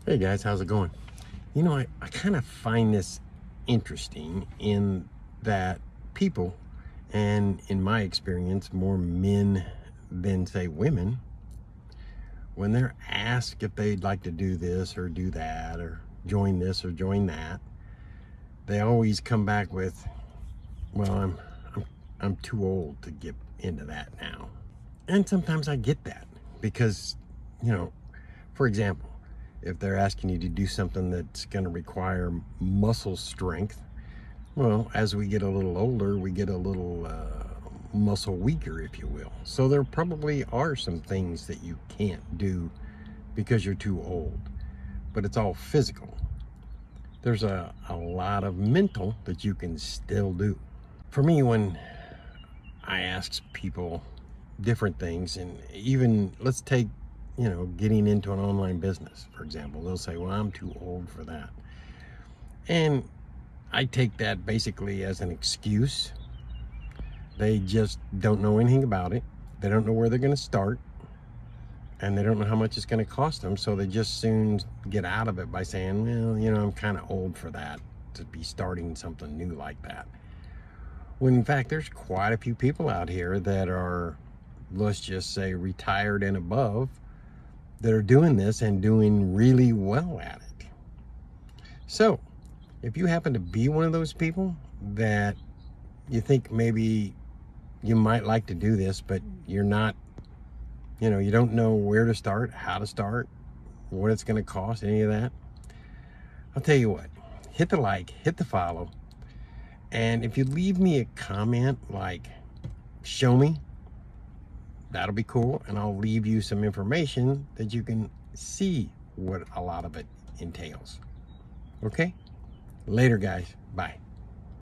Hey guys, how's it going? You know, I kind of find this interesting in that people, and in my experience, more men than say women, when they're asked if they'd like to do this or do that or join this or join that, they always come back with, well, I'm too old to get into that now. And sometimes I get that because, you know, for example, if they're asking you to do something that's going to require muscle strength, well, as we get a little older, we get a little muscle weaker, if you will. So there probably are some things that you can't do because you're too old, but it's all physical. There's a lot of mental that you can still do. For me, when I ask people different things, and even let's take, getting into an online business, for example, they'll say, well, I'm too old for that. And I take that basically as an excuse. They just don't know anything about it. They don't know where they're going to start, and they don't know how much it's going to cost them. So they just soon get out of it by saying, well, I'm kind of old for that, to be starting something new like that. When in fact, there's quite a few people out here that are, let's just say, retired and above, that are doing this and doing really well at it. So if you happen to be one of those people that you think maybe you might like to do this, but you're not, you don't know where to start, how to start, what it's going to cost, any of that, I'll tell you what, hit the like, hit the follow. And if you leave me a comment like, show me, that'll be cool. And I'll leave you some information that you can see what a lot of it entails. Okay? Later, guys. Bye.